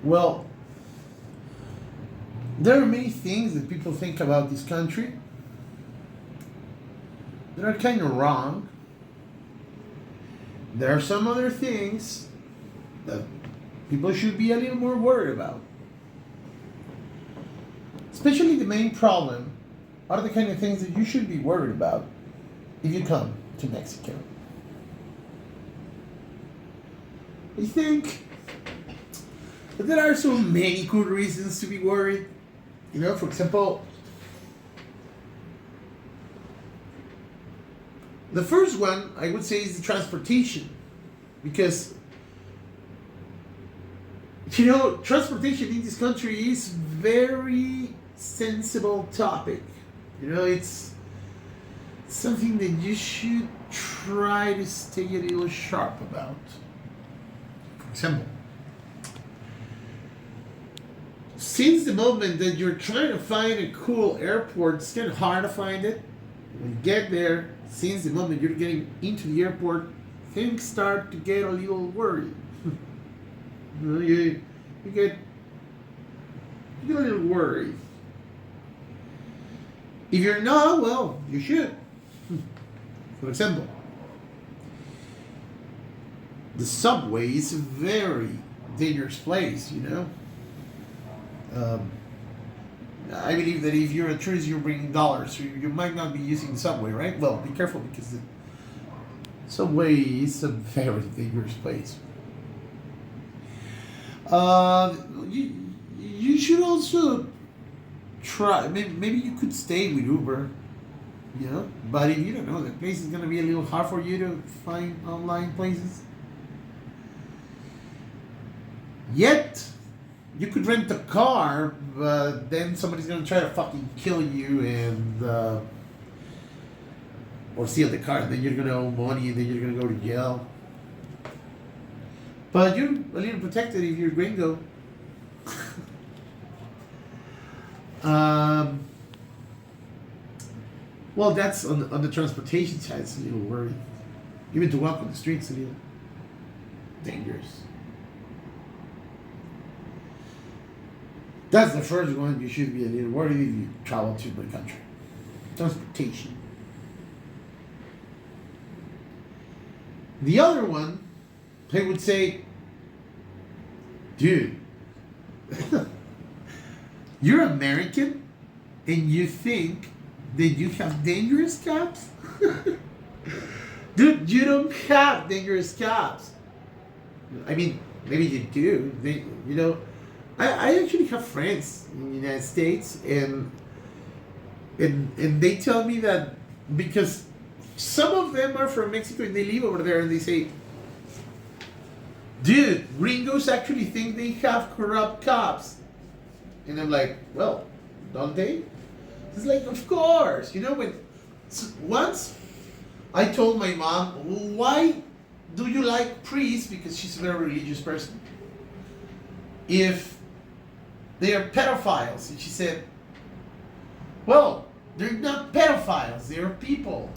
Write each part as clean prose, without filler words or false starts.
Well, there are many things that people think about this country that are kind of wrong. There are some other things that people should be a little more worried about. Especially the main problem are the kind of things that you should be worried about if you come to Mexico. I think that there are so many good reasons to be worried. You know, for example, the first one I would say is the transportation. Because, you know, transportation in this country is very sensible topic. You know, it's something that you should try to stay a little sharp about. For example, since the moment that you're trying to find a cool airport, it's kind of hard to find it. When you get there, since the moment you're getting into the airport, things start to get a little worried. You know, you get a little worried. If you're not, well, you should. For example, the subway is a very dangerous place, you know. I believe that if you're a tourist, you're bringing dollars, so you might not be using the subway, right? Well, be careful because the subway is a very dangerous place. You should also try. Maybe you could stay with Uber, you know. But if you don't know, the place is gonna be a little hard for you to find online places. Yet, you could rent a car, but then somebody's gonna try to fucking kill you and or steal the car. And then you're gonna owe money, and then you're gonna go to jail. But you're a little protected if you're gringo. Well, that's on the transportation side. It's a little worried. Even to walk on the streets, a little dangerous. That's the first one you should be a little worried if you travel to my country. Transportation. The other one, I would say, dude, you're American and you think that you have dangerous cops? Dude, you don't have dangerous cops. I mean, maybe you do. You know, I actually have friends in the United States, and they tell me that because some of them are from Mexico and they live over there, and they say, dude, gringos actually think they have corrupt cops. And I'm like, well, don't they? It's like, of course. You know, once I told my mom, why do you like priests? Because she's a very religious person. If they are pedophiles. And she said, well, they're not pedophiles. They're people.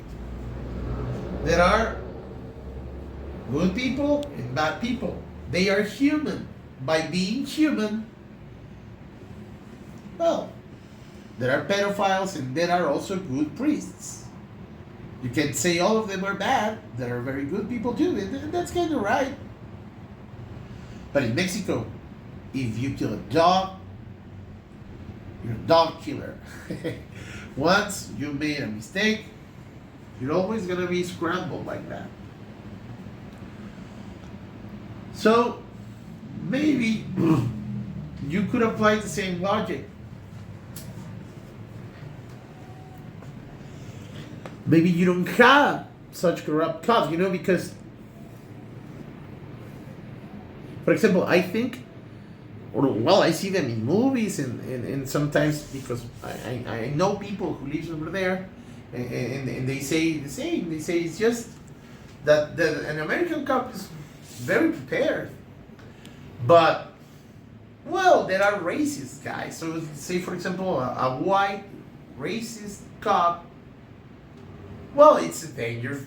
There are good people and bad people. They are human. By being human, well, there are pedophiles and there are also good priests. You can say all of them are bad. There are very good people too, and that's kind of right. But in Mexico, if you kill a dog, you're a dog killer. Once you made a mistake, you're always going to be scrambled like that. So, maybe you could apply the same logic. Maybe you don't have such corrupt cops, you know, because, for example, I think, or well, I see them in movies and sometimes because I know people who live over there, and they say the same. They say it's just that an American cop is very prepared. But, well, there are racist guys. So, say, for example, a white racist cop, well, it's a danger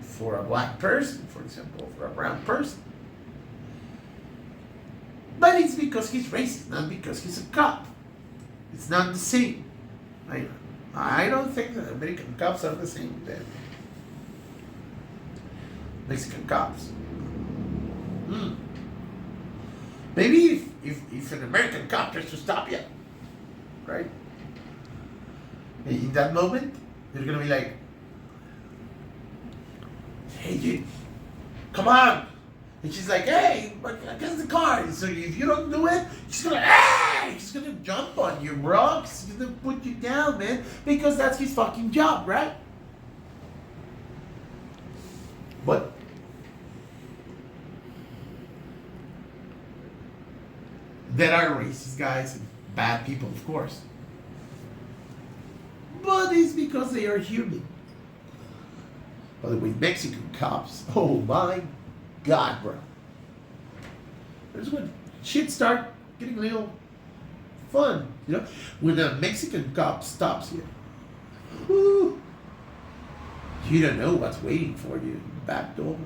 for a black person, for example, for a brown person. But it's because he's racist, not because he's a cop. It's not the same. I don't think that American cops are the same than Mexican cops. Maybe if an American cop tries to stop you, right? In that moment, you're gonna be like, hey dude, come on. And she's like, hey, against the car. So if you don't do it, she's gonna jump on you, bro. She's gonna put you down, man. Because that's his fucking job, right? But there are racist guys and bad people, of course. But it's because they are human. By the way, Mexican cops, oh my God, bro. There's when shit start getting a little fun, you know? When a Mexican cop stops you, whoo, you don't know what's waiting for you in the back door.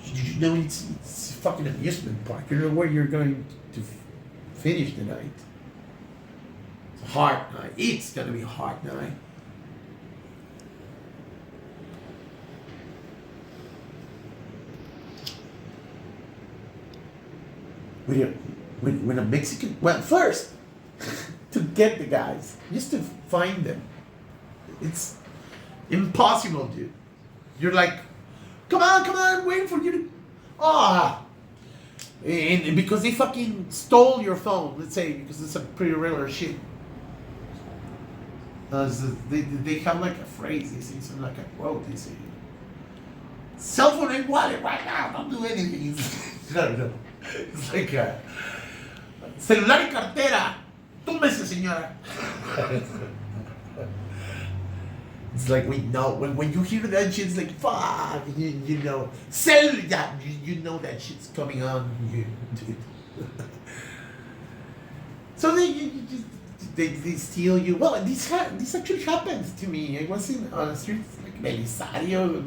You know it's a fucking amusement park. You know where you're going to finish the night. It's a hard night. It's gonna be a hard night. When a Mexican, well, first, to get the guys, just to find them, it's impossible, dude. You're like, come on, waiting for you to, and because they fucking stole your phone, let's say, because it's a pretty regular shit. They have like a phrase, they say something like a quote, they say, cell phone and wallet right now, don't do anything. I don't know. It's like celular y cartera, túmbese señora. It's like we know when you hear that shit, it's like fuck, you know, sell that, you know that shit's coming on you, dude. So they steal you. Well, this actually happened to me. I was on the street like Belisario,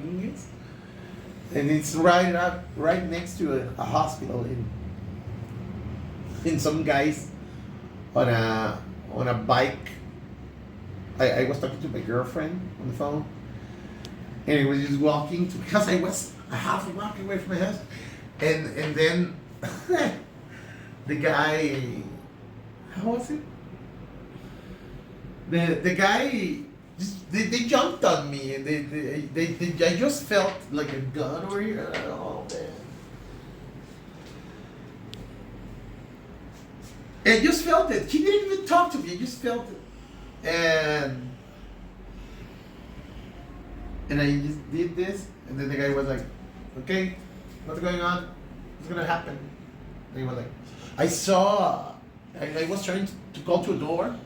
and it's right next to a hospital, and some guys on a bike. I was talking to my girlfriend on the phone, and I was just walking to because I was a half a block away from my house, and then the guy, how was it? The guy. They jumped on me and I just felt like a gun over here. Oh man! I just felt it. He didn't even talk to me. I just felt it, and I just did this, and then the guy was like, "Okay, what's going on? What's gonna happen?" And he was like, "I saw. I was trying to go to a door,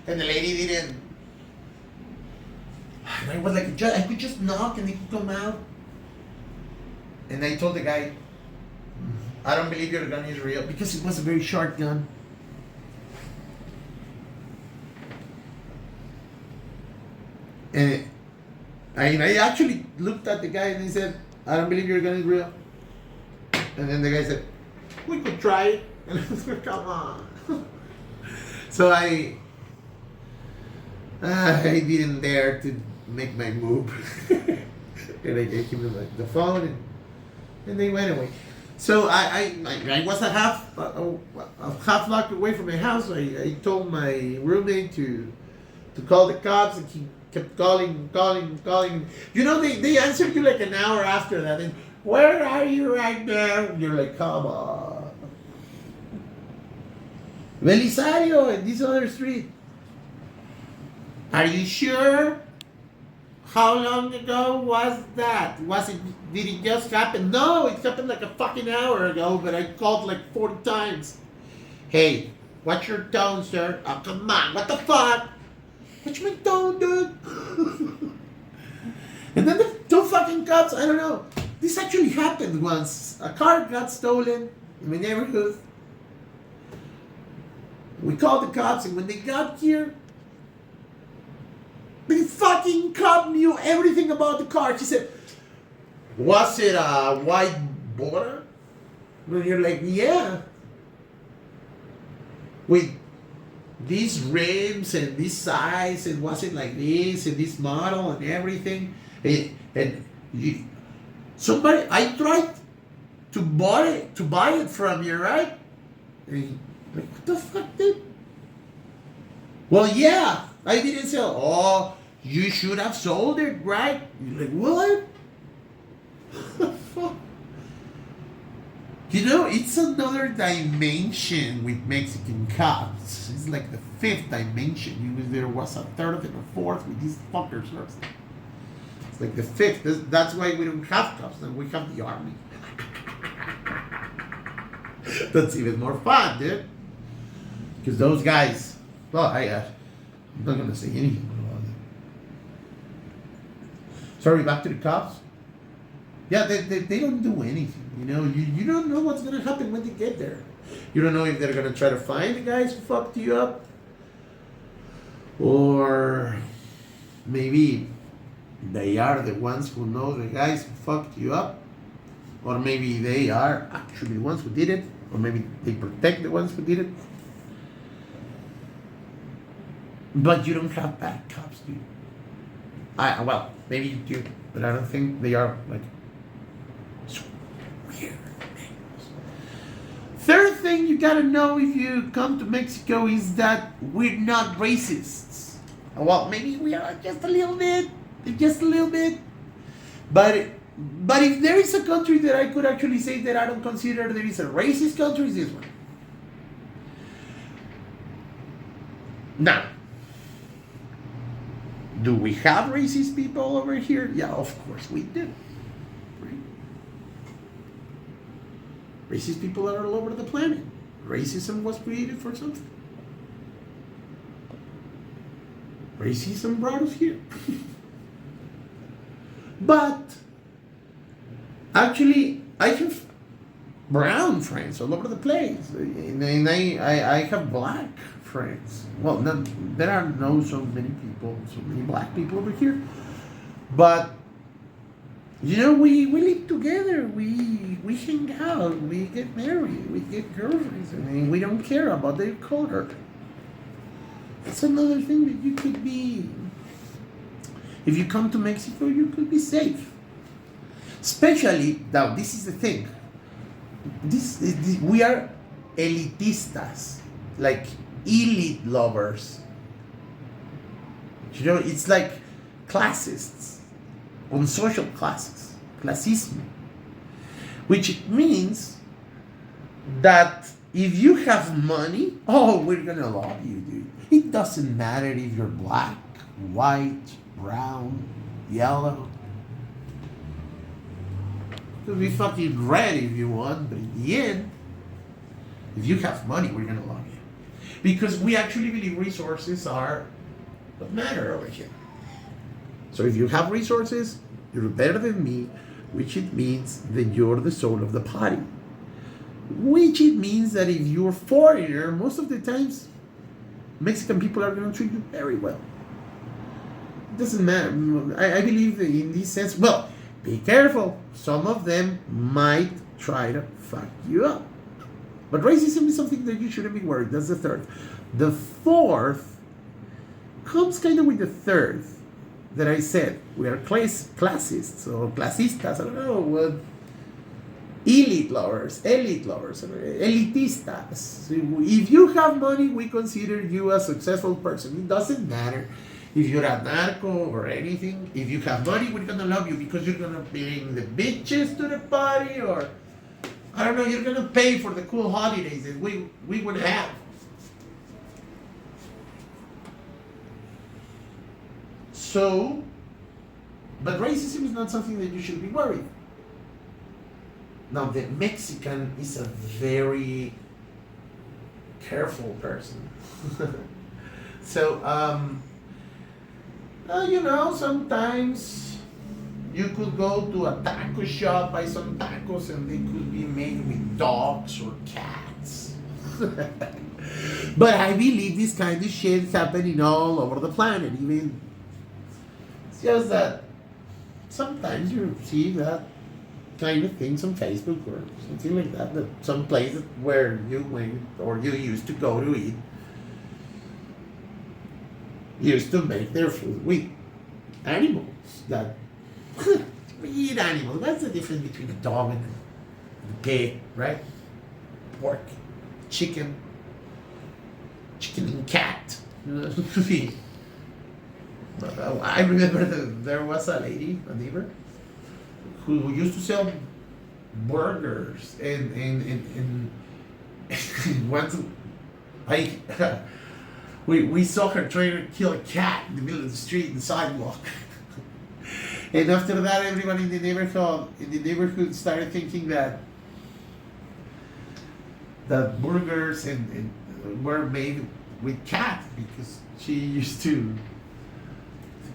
and the lady didn't." And I was like, I could just knock and they could come out. And I told the guy, I don't believe your gun is real, because it was a very short gun. And I actually looked at the guy and he said, I don't believe your gun is real. And then the guy said, we could try it. And I was like, come on. So I didn't dare to make my move. And I gave him the phone and they went away. So I was a half block away from my house. I told my roommate to call the cops, and he kept calling. You know, they answered you like an hour after that. And where are you right now? And you're like, come on. Belisario and this other street. Are you sure? How long ago was that? Did it just happen? No, it happened like a fucking hour ago, but I called like 40 times. Hey, watch your tone, sir. Oh, come on, what the fuck? Watch my tone, dude. And then the two fucking cops, I don't know. This actually happened once. A car got stolen in my neighborhood. We called the cops, and when they got here, the fucking cop knew everything about the car. She said, was it a white border? When you're like, yeah, with these rims and this size, it wasn't like this and this model and everything. And you, somebody, I tried to buy it from you, right? And like, what the fuck, dude? Well, yeah, I didn't sell. Oh, you should have sold it, right? You're like, what? The fuck? You know, it's another dimension with Mexican cops. It's like the fifth dimension. There was a third and a fourth with these fuckers. It's like the fifth. That's why we don't have cops. We have the army. That's even more fun, dude. Because those guys, well, I'm not going to say anything about it. Sorry, back to the cops. Yeah, they don't do anything. You know, you don't know what's going to happen when they get there. You don't know if they're going to try to find the guys who fucked you up. Or maybe they are the ones who know the guys who fucked you up. Or maybe they are actually the ones who did it. Or maybe they protect the ones who did it. But you don't have bad cops, do you? Well, maybe you do. But I don't think they are like so weird. Third thing you gotta know if you come to Mexico is that we're not racists. Well, maybe we are just a little bit. But if there is a country that I could actually say that I don't consider there is a racist country, is this one. Now, do we have racist people over here? Yeah, of course we do. Right? Racist people are all over the planet. Racism was created for something. Racism brought us here. But actually, I have brown friends all over the place, and I have black friends. Well, there are no so many black people over here, but you know, we live together, we hang out, we get married, we get girlfriends, and we don't care about their color. That's another thing that you could be. If you come to Mexico, you could be safe. Especially, now this is the thing. We are elitistas, like elite lovers. You know, it's like classists on social classes, classism, which means that if you have money, oh, we're gonna love you, dude. It doesn't matter if you're black, white, brown, yellow. You could be fucking red if you want, but in the end, if you have money, we're gonna love you. Because we actually believe resources are what matter over here. So if you have resources, you're better than me, which it means that you're the soul of the party. Which it means that if you're a foreigner, most of the times, Mexican people are going to treat you very well. It doesn't matter. I believe that in this sense, well, be careful. Some of them might try to fuck you up. But racism is something that you shouldn't be worried. That's the third. The fourth comes kind of with the third that I said. We are classists or classistas. I don't know what. Elite lovers, elitistas. So if you have money, we consider you a successful person. It doesn't matter if you're a narco or anything. If you have money, we're gonna love you because you're gonna bring the bitches to the party, or I don't know, you're gonna pay for the cool holidays that we would have. So, but racism is not something that you should be worried. Now, the Mexican is a very careful person. So, you know, sometimes you could go to a taco shop, buy some tacos, and they could be made with dogs or cats. But I believe this kind of shit is happening all over the planet. It's just that sometimes you see that kind of things on Facebook or something like that. That some places where you went or you used to go to eat used to make their food with animals that we eat animals. What's the difference between a dog and a pig, right? Pork, chicken, and cat. I remember there was a lady, a neighbor, who used to sell burgers and once I we saw her trying to kill a cat in the middle of the street in the sidewalk. And after that, everybody in the neighborhood started thinking that burgers and were made with cats because she used to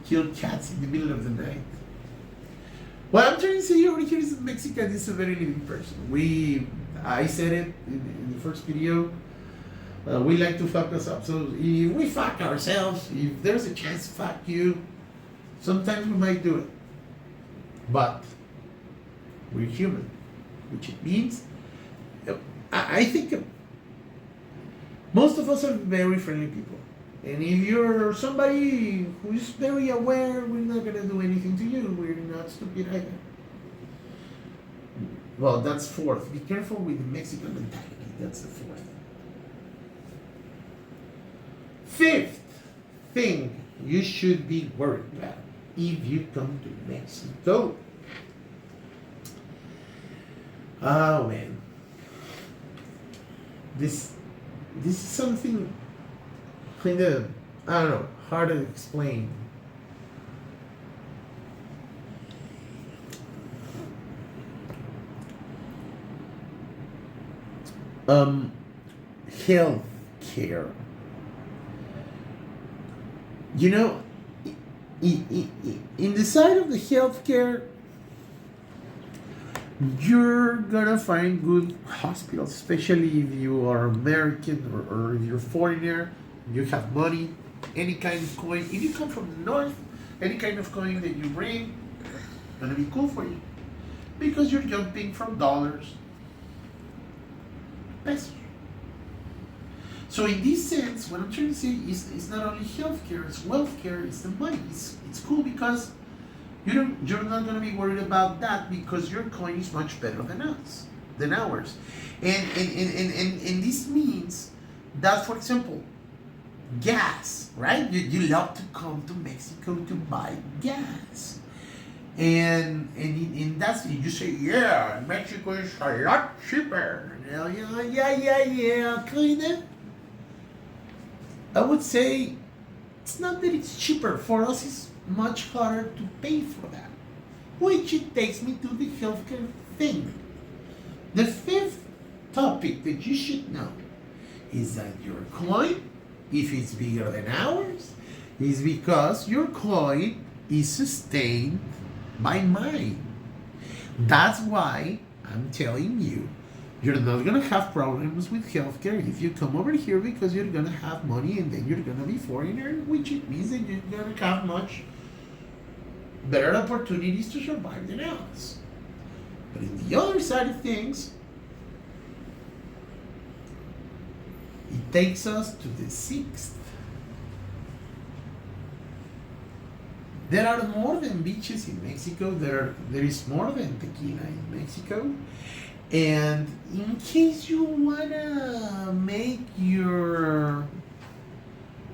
kill cats in the middle of the night. What I'm trying to say over here is that Mexican is a very living person. I said it in the first video. We like to fuck us up. So if we fuck ourselves, if there's a chance to fuck you, sometimes we might do it. But we're human, which it means, I think most of us are very friendly people. And if you're somebody who's very aware, we're not going to do anything to you. We're not stupid either. Well, that's fourth. Be careful with the Mexican mentality. That's the fourth. Fifth thing you should be worried about if you come to Mexico. Oh man. This is something kind of, I don't know, hard to explain. Health care. You know, in the side of the healthcare, you're gonna find good hospitals, especially if you are American or if you're foreigner, you have money, any kind of coin. If you come from the north, any kind of coin that you bring, gonna be cool for you, because you're jumping from dollars, pesos. So in this sense, what I'm trying to say is not only healthcare, it's wealthcare, it's the money. It's cool because you're not going to be worried about that because your coin is much better than ours. And this means that, for example, gas, right? You love to come to Mexico to buy gas. And that's, you say, yeah, Mexico is a lot cheaper. Yeah, kind of. I would say it's not that it's cheaper. For us, it's much harder to pay for that. Which it takes me to the healthcare thing. The fifth topic that you should know is that your coin, if it's bigger than ours, is because your coin is sustained by mine. That's why I'm telling you, you're not going to have problems with healthcare if you come over here because you're going to have money and then you're going to be foreigner, which it means that you're going to have much better opportunities to survive than us. But in the other side of things, it takes us to the sixth. There are more than beaches in Mexico. There is more than tequila in Mexico. And in case you wanna make your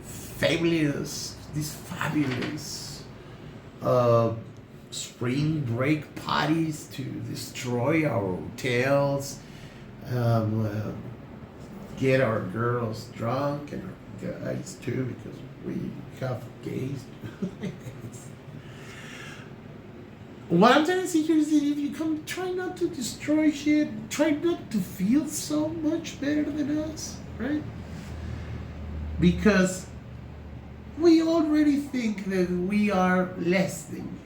fabulous spring break parties to destroy our hotels, get our girls drunk and our guys too, because we have gays. What I'm trying to say here is that if you come, try not to destroy shit. Try not to feel so much better than us, right? Because we already think that we are less than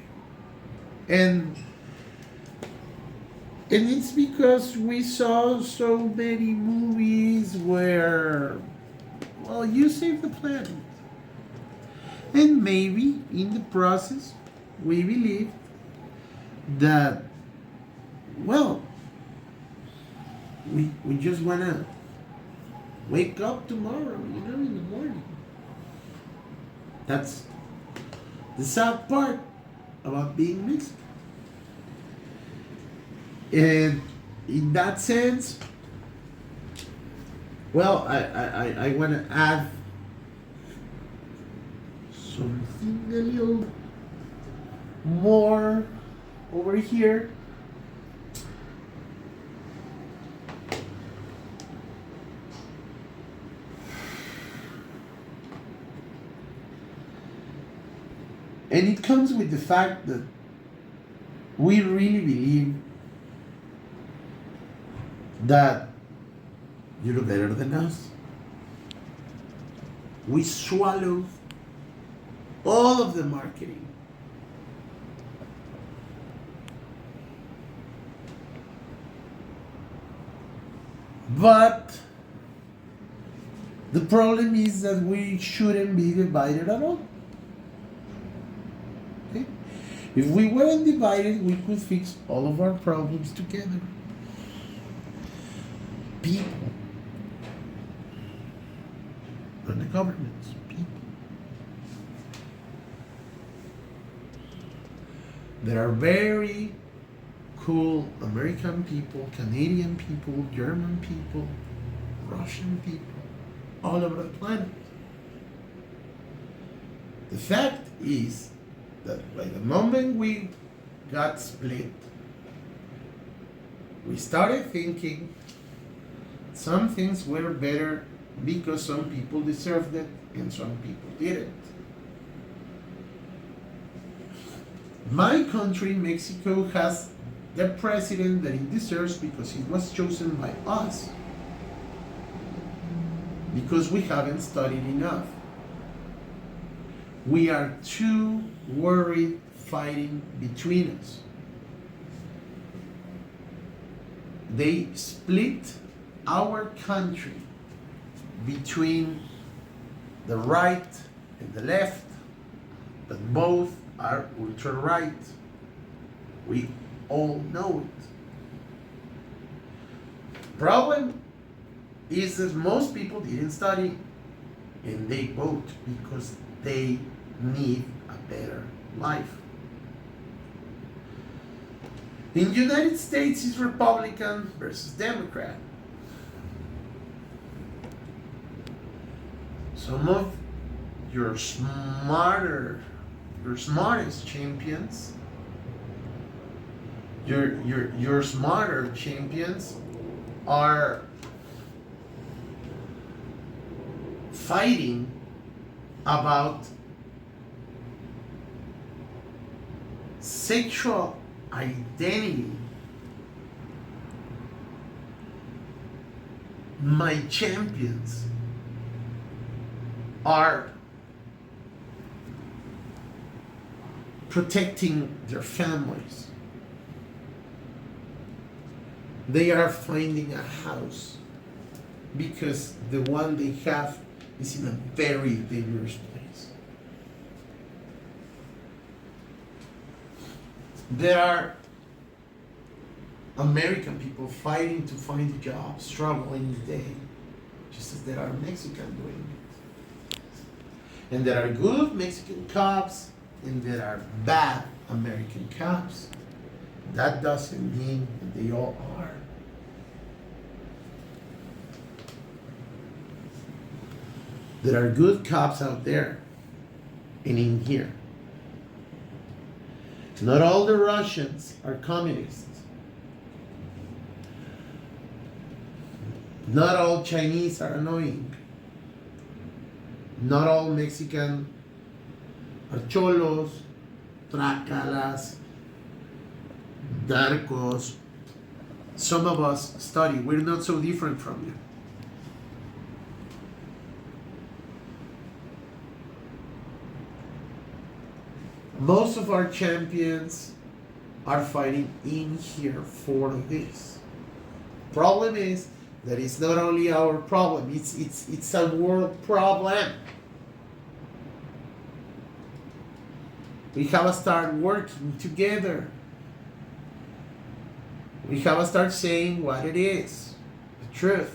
you. And it's because we saw so many movies where, well, you save the planet. And maybe in the process, we believe that well, we just wanna wake up tomorrow, in the morning. That's the sad part about being Mexican. And in that sense, well, I want to add something a little more over here. And it comes with the fact that we really believe that you're better than us. We swallow all of the marketing. But the problem is that we shouldn't be divided at all. Okay? If we weren't divided, we could fix all of our problems together. People, not the governments, people. There are very cool American people, Canadian people, German people, Russian people, all over the planet. The fact is that by the moment we got split, we started thinking some things were better because some people deserved it and some people didn't. My country, Mexico, has the president that it deserves because it was chosen by us. Because we haven't studied enough. We are too worried fighting between us. They split our country between the right and the left, but both are ultra right. We all know it. Problem is that most people didn't study and they vote because they need a better life. In the United States, it's Republican versus Democrat. Some of your smartest champions, your smarter champions are fighting about sexual identity. My champions are protecting their families. They are finding a house because the one they have is in a very dangerous place. There are American people fighting to find a job, struggling today, just as there are Mexican doing it. And there are good Mexican cops, and there are bad American cops. That doesn't mean that they all are. There are good cops out there and in here. Not all the Russians are communists. Not all Chinese are annoying. Not all Mexican are cholos, trácalas, narcos. Some of us study. We're not so different from you. Most of our champions are fighting in here for this. Problem is that it's not only our problem, it's a world problem. We have to start working together. We have to start saying what it is, the truth.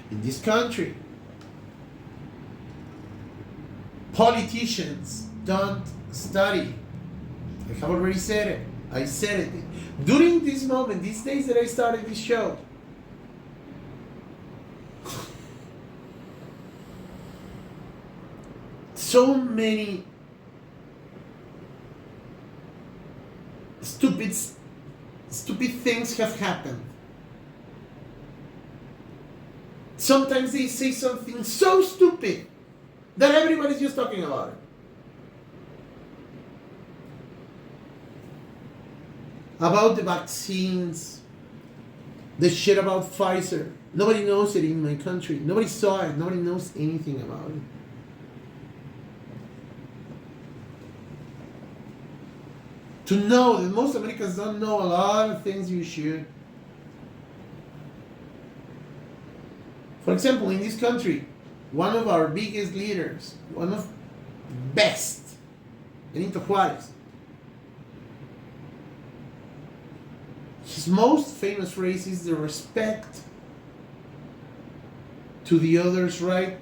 In this country, politicians don't study. I have already said it. I said it. During this moment, these days that I started this show, so many stupid things have happened. Sometimes they say something so stupid that everybody's just talking about it. About the vaccines, the shit about Pfizer. Nobody knows it in my country. Nobody saw it. Nobody knows anything about it. To know that most Americans don't know a lot of things you should. For example, in this country, one of our biggest leaders, one of the best, Benito Juárez, his most famous phrase is the respect to the other's right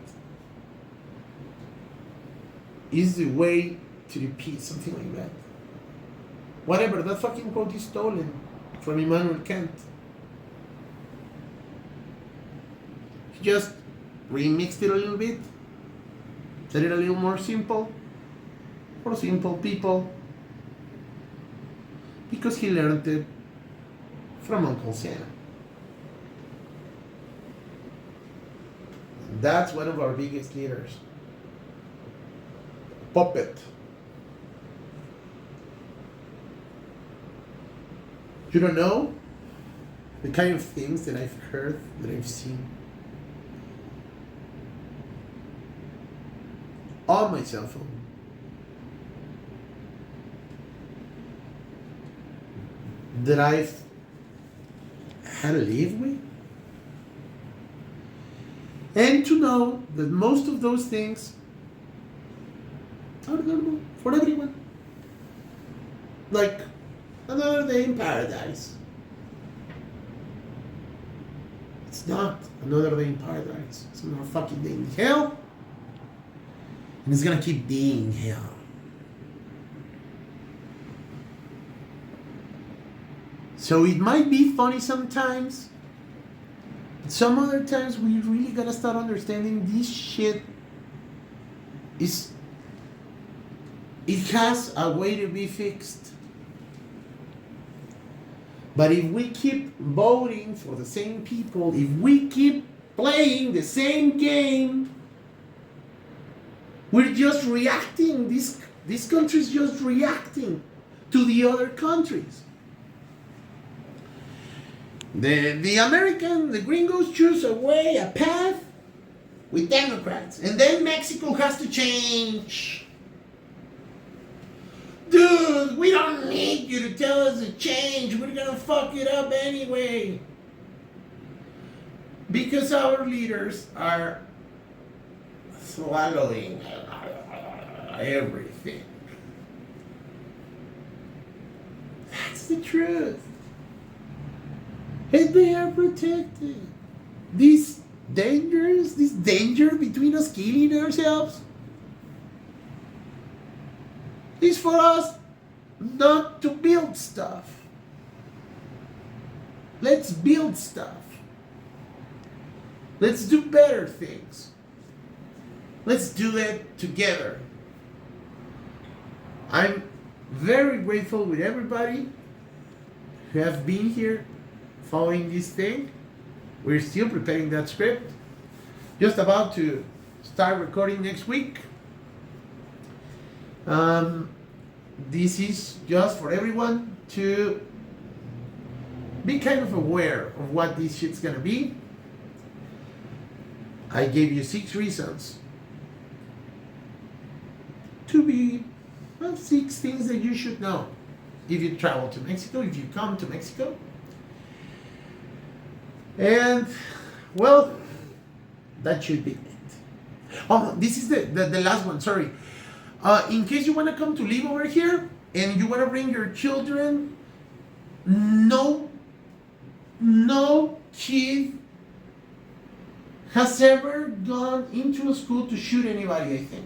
is the way to the peace, something like that. Whatever, that fucking quote is stolen from Immanuel Kant. He just remixed it a little bit, said it a little more simple, for simple people, because he learned it from Uncle Sam. That's one of our biggest leaders. Puppet. You don't know the kind of things that I've heard, that I've seen on my cell phone. That I've had to live with. And to know that most of those things are normal for everyone. Like another day in paradise. It's not another day in paradise. It's another fucking day in hell. And it's gonna keep being hell. So it might be funny sometimes. Some other times we really gotta start understanding this shit is, it has a way to be fixed. But if we keep voting for the same people, if we keep playing the same game, we're just reacting. This country's just reacting to the other countries. The gringos choose a way, a path with Democrats. And then Mexico has to change. Dude, we don't need you to tell us to change. We're gonna fuck it up anyway. Because our leaders are swallowing everything. That's the truth. And they are protected. This danger between us killing ourselves, is for us not to build stuff. Let's build stuff. Let's do better things. Let's do that together. I'm very grateful with everybody who have been here following this thing. We're still preparing that script. Just about to start recording next week. This is just for everyone to be kind of aware of what this shit's gonna be. I gave you 6 reasons to be, 6 things that you should know if you travel to Mexico, if you come to Mexico. And, well, that should be it. Oh, this is the last one, sorry. In case you want to come to live over here, and you want to bring your children, no kid has ever gone into a school to shoot anybody, I think.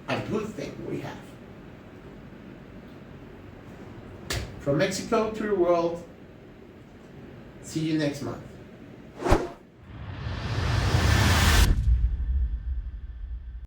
A good thing we have. From Mexico to the world, see you next month.